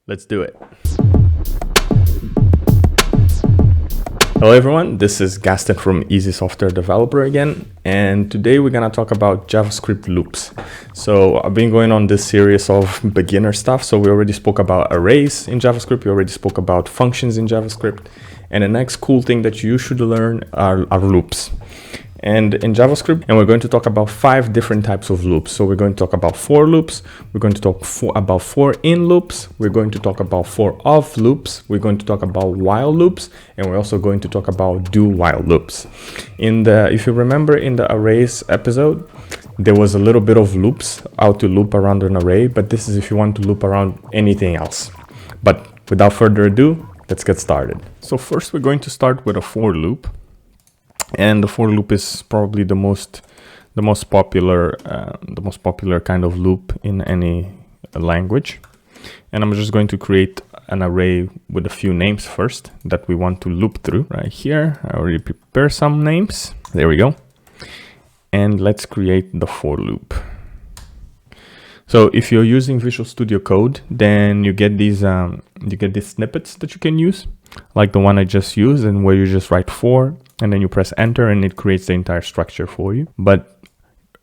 Let's do it. Hello everyone, this is Gaston from Easy Software Developer again, and today we're gonna talk about JavaScript loops. So I've been going on this series of beginner stuff. So we already spoke about arrays in JavaScript, we already spoke about functions in JavaScript, and the next cool thing that you should learn are loops. And in JavaScript, and we're going to talk about 5 different types of loops. So we're going to talk about for loops, we're going to talk about for in loops, we're going to talk about for of loops, we're going to talk about while loops, and we're also going to talk about do while loops. If you remember in the arrays episode, there was a little bit of loops, how to loop around an array, but this is if you want to loop around anything else. But without further ado, let's get started. So first we're going to start with a for loop. And the for loop is probably the most popular kind of loop in any language. And I'm just going to create an array with a few names first that we want to loop through. Right here, I already prepared some names. There we go. And let's create the for loop. So if you're using Visual Studio Code, then you get these snippets that you can use, like the one I just used, and where you just write for, and then you press enter and it creates the entire structure for you. But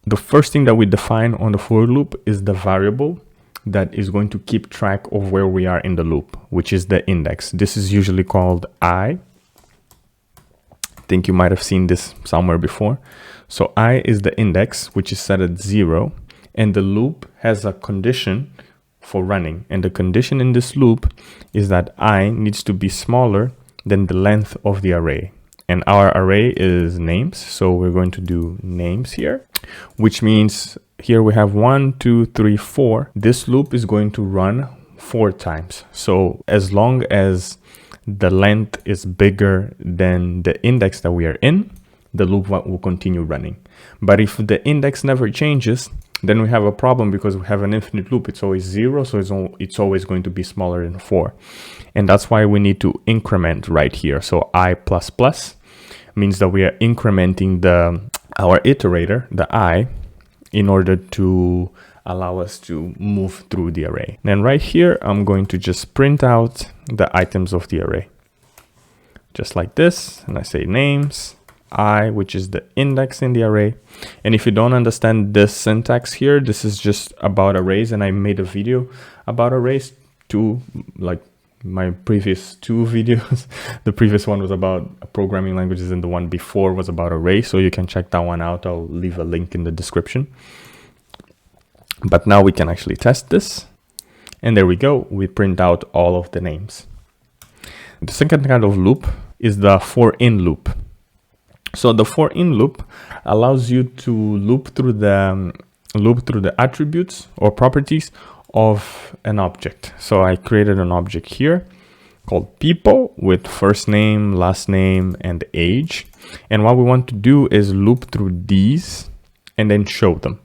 the first thing that we define on the for loop is the variable that is going to keep track of where we are in the loop, which is the index. This is usually called I. Think you might have seen this somewhere before. So I is the index, which is set at 0, and the loop has a condition for running. And the condition in this loop is that I needs to be smaller than the length of the array. And our array is names, so we're going to do names here, which means here we have 1, 2, 3, 4. This loop is going to run 4 times. So as long as the length is bigger than the index that we are in, the loop will continue running. But if the index never changes, then we have a problem because we have an infinite loop. It's always 0, so it's always going to be smaller than 4. And that's why we need to increment right here. So I++ means that we are incrementing our iterator, the I, in order to allow us to move through the array. Then right here, I'm going to just print out the items of the array. Just like this, and I say names, I, which is the index in the array. And if you don't understand this syntax here, this is just about arrays, and I made a video about arrays too, like my previous 2 videos. The previous one was about programming languages and the one before was about arrays, so you can check that one out. I'll leave a link in the description. But now we can actually test this, and there we go, we print out all of the names. The second kind of loop is the for in loop. So the for in loop allows you to loop through the attributes or properties of an object. So I created an object here called people with first name, last name, and age. And what we want to do is loop through these and then show them.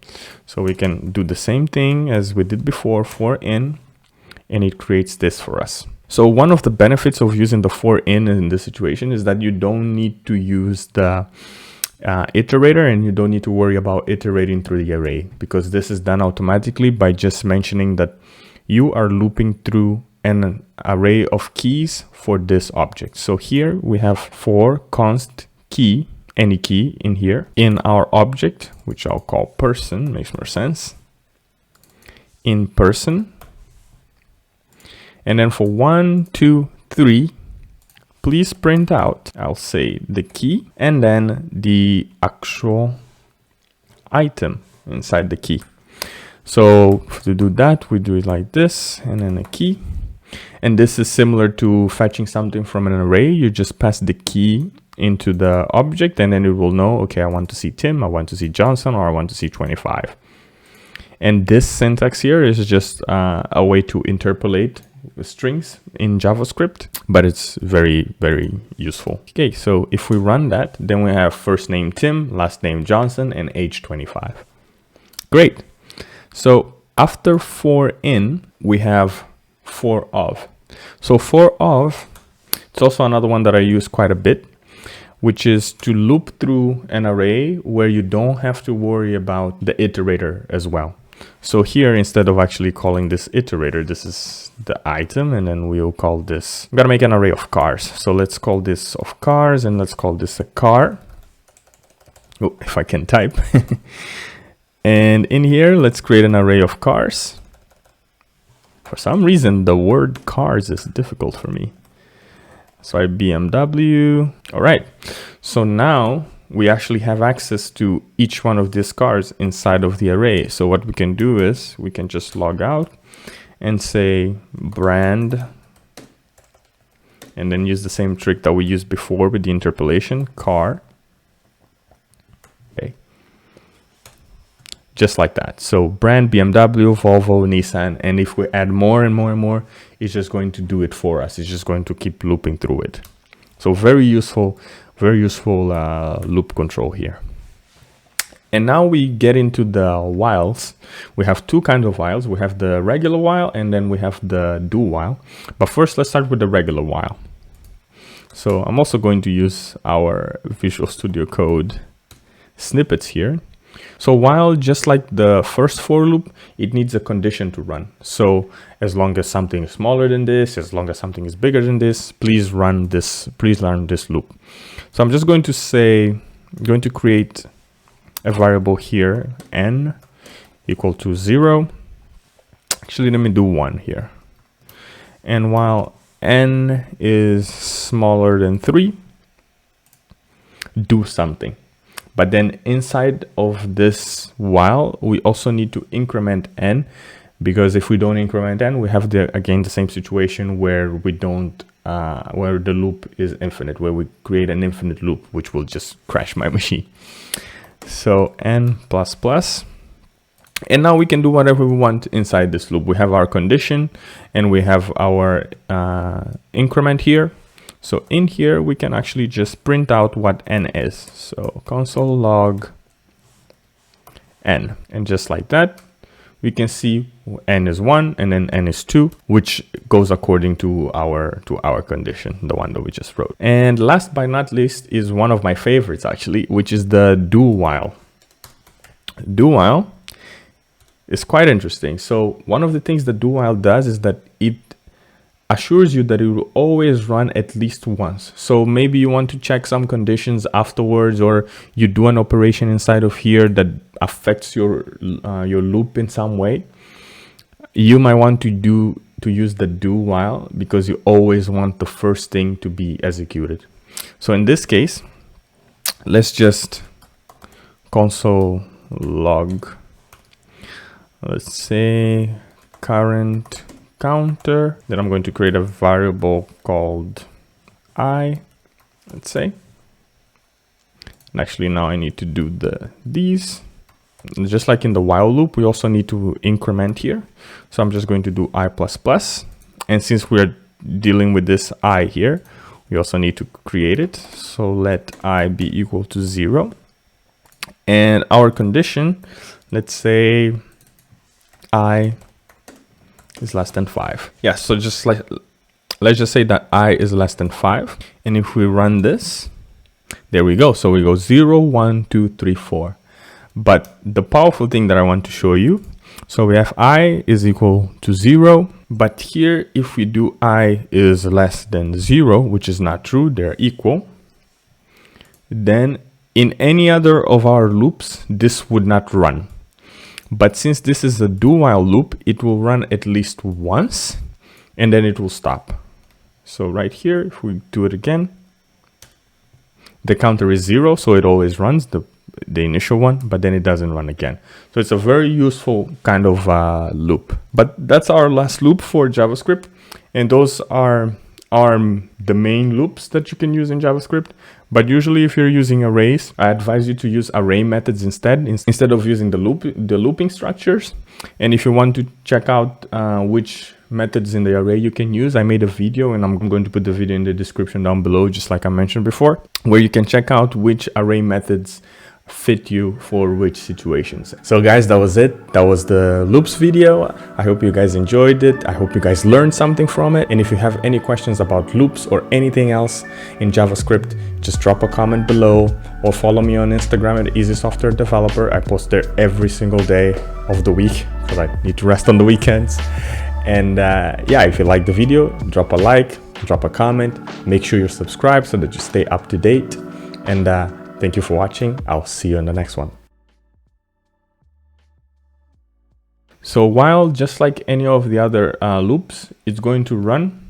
So we can do the same thing as we did before, for in, and it creates this for us. So one of the benefits of using the for in this situation is that you don't need to use the iterator, and you don't need to worry about iterating through the array, because this is done automatically by just mentioning that you are looping through an array of keys for this object. So here we have for const key, any key in here, in our object, which I'll call person, makes more sense, in person. And then for 1, 2, 3, please print out, I'll say the key, and then the actual item inside the key. So to do that, we do it like this, and then a key. And this is similar to fetching something from an array. You just pass the key into the object, and then it will know, okay, I want to see Tim, I want to see Johnson, or I want to see 25. And this syntax here is just a way to interpolate strings in JavaScript, but it's very, very useful. Okay, so if we run that, then we have first name Tim, last name Johnson, and age 25. Great. So after for in, we have for of. So for of, it's also another one that I use quite a bit, which is to loop through an array where you don't have to worry about the iterator as well. So here, instead of actually calling this iterator, this is the item, and then we'll call this, I'm gonna make an array of cars. So let's call this of cars, and let's call this a car. Oh, if I can type. And in here, let's create an array of cars. For some reason, the word cars is difficult for me. So I BMW. All right. So now we actually have access to each one of these cars inside of the array. So what we can do is we can just log out and say brand, and then use the same trick that we used before with the interpolation, car. Okay. Just like that. So brand, BMW, Volvo, Nissan, and if we add more and more and more, it's just going to do it for us. It's just going to keep looping through it. So very useful loop control here. And now we get into the whiles. We have two kinds of whiles. We have the regular while, and then we have the do while. But first, let's start with the regular while. So I'm also going to use our Visual Studio Code snippets here. So while, just like the first for loop, it needs a condition to run. So as long as something is smaller than this, as long as something is bigger than this, please run this loop. So I'm just going to say, I'm going to create a variable here, n equal to 0. Actually, let me do 1 here. And while n is smaller than 3, do something. But then inside of this while, we also need to increment n, because if we don't increment n, we have again the same situation where we don't, where the loop is infinite, where we create an infinite loop, which will just crash my machine. So n plus plus, and now we can do whatever we want inside this loop. We have our condition and we have our increment here. So in here, we can actually just print out what n is. So console log n, and just like that, we can see n is 1 and then n is 2, which goes according to our condition, the one that we just wrote. And last but not least is one of my favorites actually, which is the do while. Do while is quite interesting. So one of the things that do while does is that it assures you that it will always run at least once. So maybe you want to check some conditions afterwards, or you do an operation inside of here that affects your loop in some way. You might want to use the do while, because you always want the first thing to be executed. So in this case, let's just console log, let's say current counter. Then I'm going to create a variable called I, let's say. And actually now I need to do these. Just like in the while loop, we also need to increment here. So I'm just going to do I++. And since we're dealing with this I here, we also need to create it. So let I be equal to 0. And our condition, let's say I is less than 5. Yeah, so just like, let's just say that I is less than 5. And if we run this, there we go. So we go 0, 1, 2, 3, 4. But the powerful thing that I want to show you, so we have I is equal to 0. But here, if we do I is less than 0, which is not true, they're equal, then in any other of our loops, this would not run. But since this is a do while loop, it will run at least once and then it will stop. So right here, if we do it again, the counter is 0, so it always runs the initial one, but then it doesn't run again. So it's a very useful kind of loop. But that's our last loop for JavaScript, and those are the main loops that you can use in JavaScript. But usually if you're using arrays, I advise you to use array methods instead of using the looping structures. And if you want to check out which methods in the array you can use, I made a video, and I'm going to put the video in the description down below, just like I mentioned before, where you can check out which array methods fit you for which situations. So guys, that was it. That was the loops video. I hope you guys enjoyed it. I hope you guys learned something from it. And if you have any questions about loops or anything else in JavaScript, just drop a comment below or follow me on Instagram at Easy Software Developer. I post there every single day of the week because I need to rest on the weekends. And yeah, if you like the video, drop a like, drop a comment, make sure you're subscribed so that you stay up to date. And thank you for watching. I'll see you in the next one. So while just like any of the other loops, it's going to run,